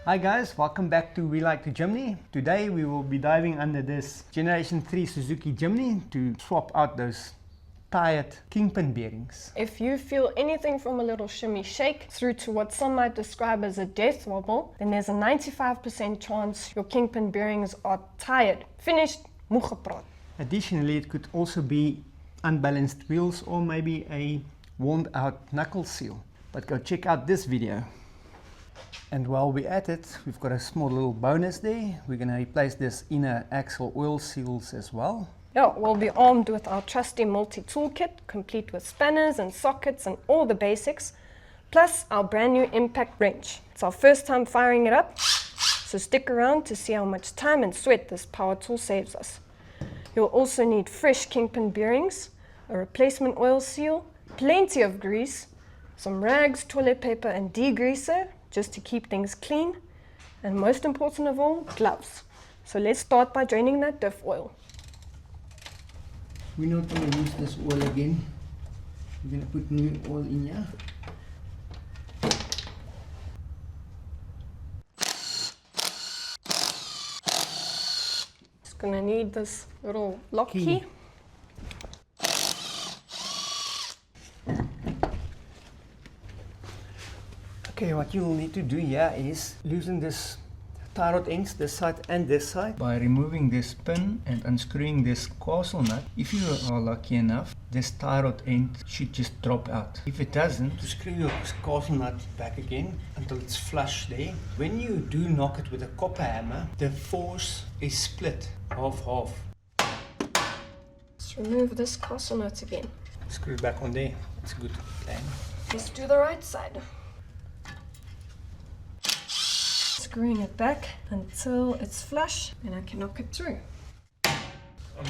Hi guys, welcome back to We Like the Jimny. Today we will be diving under this Generation 3 Suzuki Jimny to swap out those tired kingpin bearings. If you feel anything from a little shimmy shake through to what some might describe as a death wobble, then there's a 95% chance your kingpin bearings are tired, finished, moe gepraat. Additionally, it could also be unbalanced wheels or maybe a worn out knuckle seal. But go check out this video. And while we're at it, we've got a small little bonus there. We're going to replace this Inner Axel Oil Seals as well. Yeah, we'll be armed with our trusty multi-tool kit, complete with spanners and sockets and all the basics, plus our brand new impact wrench. It's our first time firing it up, so stick around to see how much time and sweat this power tool saves us. You'll also need fresh kingpin bearings, a replacement oil seal, plenty of grease, some rags, toilet paper and degreaser, just to keep things clean, and most important of all, gloves. So let's start by draining that diff oil. We're not going to use this oil again. We're going to put new oil in here. Just going to need this little lock key. Okay, what you'll need to do here is loosen this tie rod ends, this side and this side, by removing this pin and unscrewing this castle nut. If you are lucky enough, this tie rod end should just drop out. If it doesn't, to screw your castle nut back again until it's flush there. When you do knock it with a copper hammer, the force is split half. Let's remove this castle nut again. Screw it back on there. It's a good plan. Let's do the right side. Screwing it back until it's flush and I can knock it through.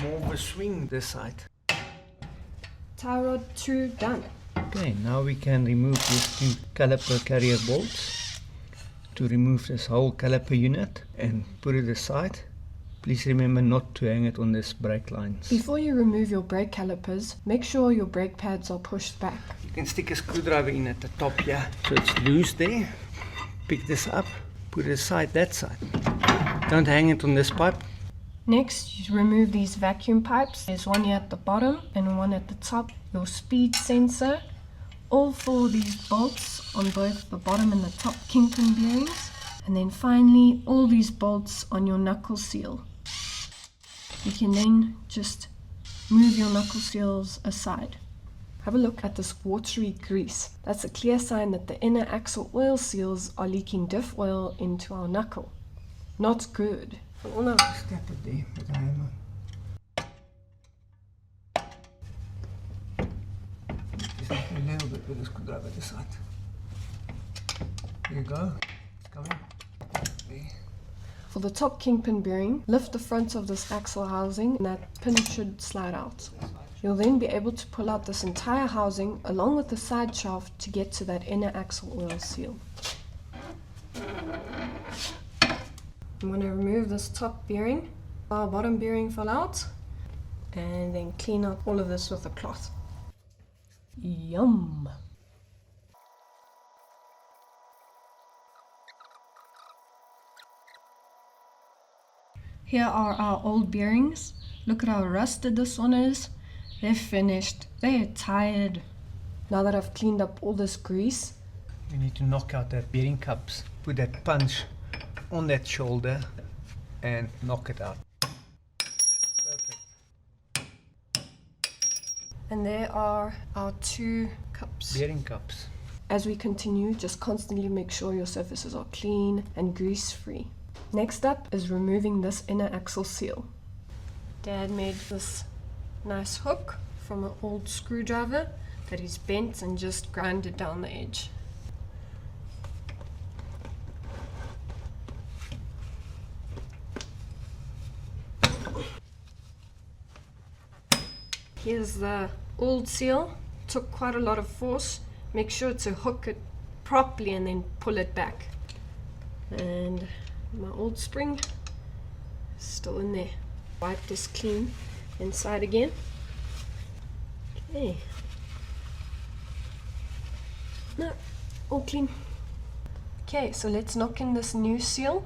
More of a swing this side. Tie rod 2 done. Okay, now we can remove these two caliper carrier bolts to remove this whole caliper unit and put it aside. Please remember not to hang it on this brake lines. Before you remove your brake calipers, make sure your brake pads are pushed back. You can stick a screwdriver in at the top here, so it's loose there. Pick this up, put it aside that side. Don't hang it on this pipe. Next, you remove these vacuum pipes. There's one here at the bottom and one at the top. Your speed sensor. All 4 of these bolts on both the bottom and the top kingpin bearings. And then finally, all these bolts on your knuckle seal. You can then just move your knuckle seals aside. Have a look at this watery grease. That's a clear sign that the inner axle oil seals are leaking diff oil into our knuckle. Not good. Oh no, step it there with a hammer. Just a little bit with the screwdriver this side. There you go. It's coming. There. For the top kingpin bearing, lift the front of this axle housing and that pin should slide out. You'll then be able to pull out this entire housing along with the side shaft to get to that inner axle oil seal. I'm going to remove this top bearing. Our bottom bearing fell out. And then clean out all of this with a cloth. Yum! Here are our old bearings. Look at how rusted this one is. They're finished. They're tired. Now that I've cleaned up all this grease, we need to knock out that bearing cups. Put that punch on that shoulder and knock it out. Perfect. And there are our 2 cups. Bearing cups. As we continue, just constantly make sure your surfaces are clean and grease free. Next up is removing this inner axle seal. Dad made this nice hook from an old screwdriver that he's bent and just grinded down the edge. Here's the old seal. Took quite a lot of force. Make sure to hook it properly and then pull it back. And my old spring is still in there. Wipe this clean inside again. Okay. No, all clean. Okay, so let's knock in this new seal.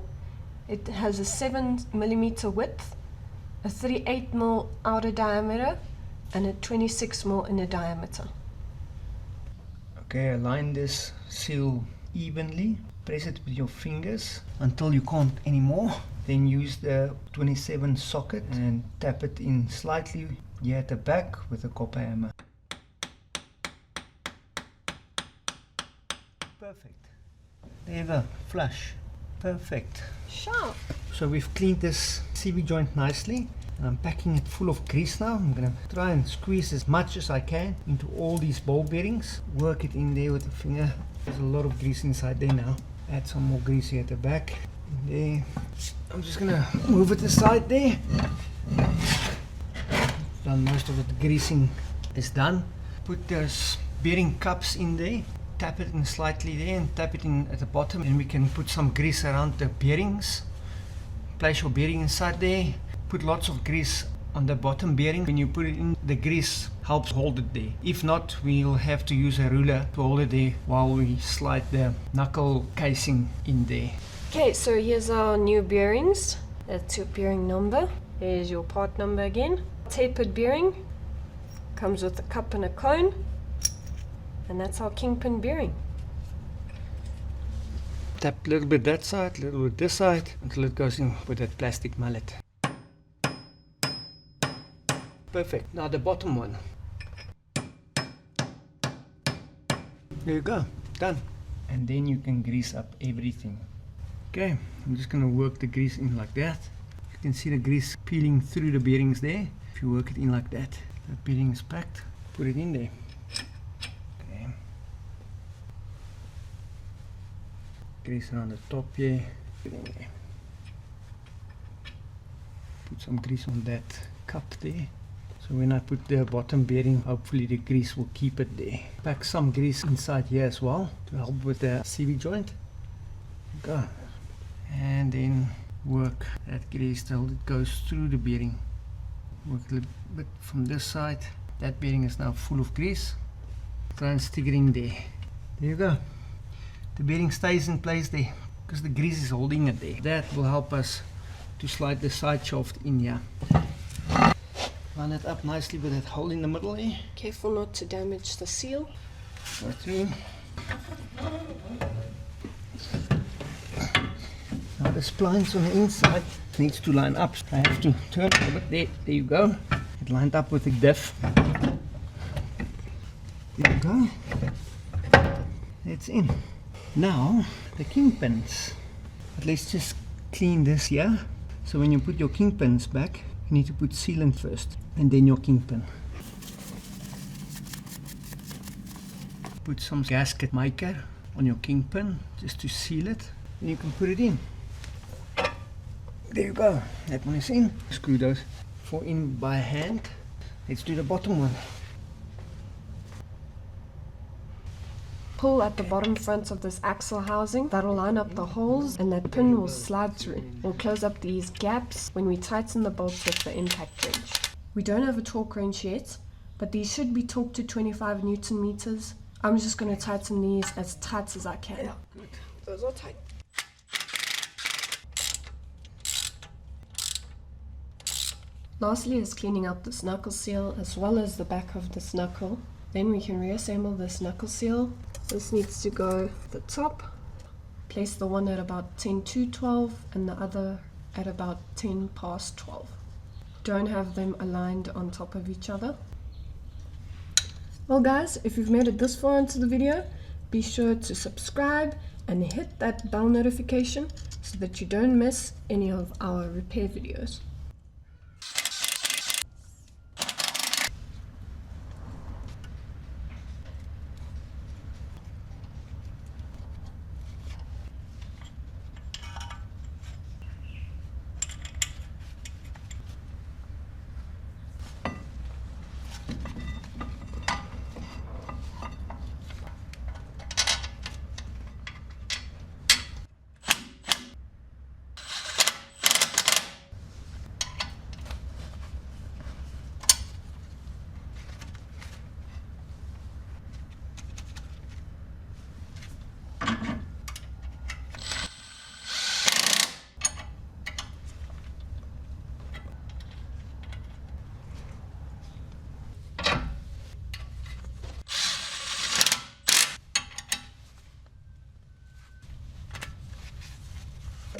It has a 7mm width, a 38mm outer diameter, and a 26mm inner diameter. Okay, align this seal evenly. Press it with your fingers until you can't anymore. Then use the 27 socket and tap it in slightly here at the back with a copper hammer. Perfect. There you go, flush. Perfect. Sharp. So we've cleaned this CV joint nicely. And I'm packing it full of grease now. I'm going to try and squeeze as much as I can into all these ball bearings. Work it in there with the finger. There's a lot of grease inside there now. Add some more grease here at the back. In there. I'm just going to move it aside there. Done most of it. The greasing is done. Put those bearing cups in there. Tap it in slightly there and tap it in at the bottom. And we can put some grease around the bearings. Place your bearing inside there. Put lots of grease on the bottom bearing. When you put it in, the grease helps hold it there. If not, we'll have to use a ruler to hold it there while we slide the knuckle casing in there. Okay, so here's our new bearings. That's your bearing number. There's your part number again. Tapered bearing. Comes with a cup and a cone. And that's our kingpin bearing. Tap a little bit that side, a little bit this side, until it goes in with that plastic mallet. Perfect. Now the bottom one. There you go. Done. And then you can grease up everything. Okay, I'm just going to work the grease in like that. You can see the grease peeling through the bearings there. If you work it in like that, the bearing is packed. Put it in there. Okay. Grease around the top here. Put it in there. Put some grease on that cup there. So when I put the bottom bearing, hopefully the grease will keep it there. Pack some grease inside here as well to help with the CV joint. Go. And then work that grease till it goes through the bearing. Work a little bit from this side. That bearing is now full of grease. Try and stick it in there. There you go. The bearing stays in place there because the grease is holding it there. That will help us to slide the side shaft in here. Line it up nicely with that hole in the middle there. Careful not to damage the seal. Go through. Now the splines on the inside needs to line up. I have to turn it a bit there. There you go. It lined up with the diff. There you go. It's in. Now the kingpins. But let's just clean this here. So when you put your kingpins back, you need to put sealant first and then your kingpin. Put some gasket maker on your kingpin just to seal it, and you can put it in. There you go, that one is in. Screw those 4 in by hand. Let's do the bottom one. Pull at the bottom front of this axle housing. That'll line up the holes and that pin will slide through. We'll close up these gaps when we tighten the bolts with the impact wrench. We don't have a torque wrench yet, but these should be torqued to 25 Newton meters. I'm just going to tighten these as tight as I can. Good. Those are tight. Lastly is cleaning up this knuckle seal as well as the back of this knuckle. Then we can reassemble this knuckle seal. This needs to go at the top. Place the one at about 10 to 12 and the other at about 10 past 12. Don't have them aligned on top of each other. Well guys, if you've made it this far into the video, be sure to subscribe and hit that bell notification so that you don't miss any of our repair videos.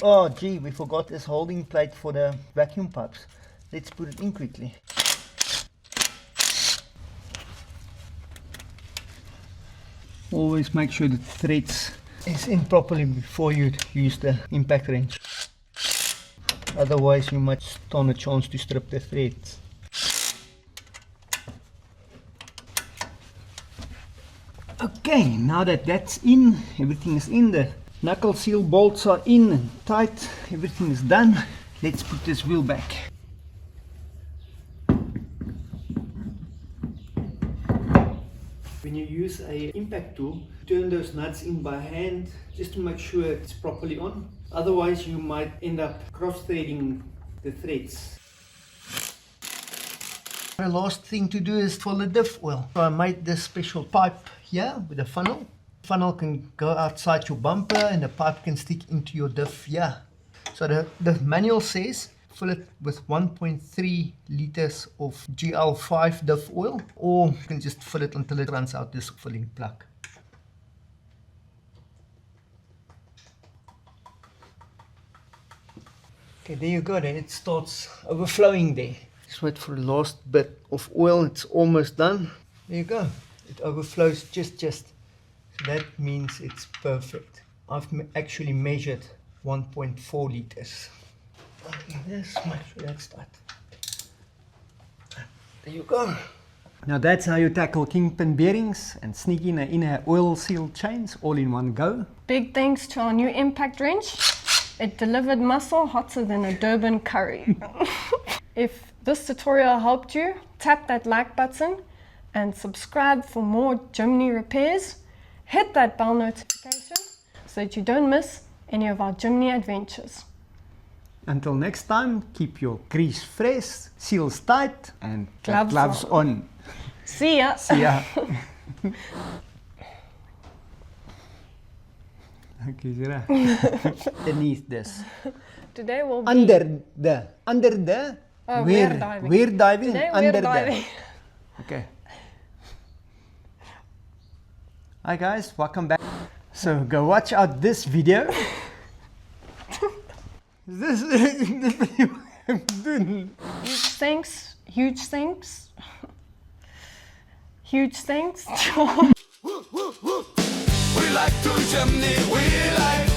Oh gee, we forgot this holding plate for the vacuum pipes. Let's put it in quickly. Always make sure the threads is in properly before you use the impact wrench. Otherwise you might stand a chance to strip the threads. Okay, now that that's in, everything is in, the knuckle seal bolts are in and tight, everything is done. Let's put this wheel back. When you use a impact tool, turn those nuts in by hand just to make sure it's properly on. Otherwise you might end up cross-threading the threads. The last thing to do is for the diff oil. So I made this special pipe here with a funnel. The funnel can go outside your bumper and the pipe can stick into your diff here. So the manual says fill it with 1.3 liters of GL5 diff oil, or you can just fill it until it runs out this filling plug. Okay, there you go, then it starts overflowing there. Just wait for the last bit of oil, it's almost done. There you go, it overflows just. So that means it's perfect. I've actually measured 1.4 liters. Let's make sure that's tight. There you go. Now that's how you tackle kingpin bearings and sneak in an inner oil seal chains all in one go. Big thanks to our new impact wrench. It delivered muscle hotter than a Durban curry. If this tutorial helped you, tap that like button and subscribe for more Jimny repairs. Hit that bell notification so that you don't miss any of our Jimny adventures. Until next time, keep your grease fresh, seals tight, and gloves on. See ya. See ya. Okay, Zira. Beneath this. Today we'll be Under the we're diving. We're diving. Today Under we're diving. the. Okay. Hi guys, welcome back. So go watch out this video. This Thanks, huge thanks. Huge thanks. We like to Jimny, we like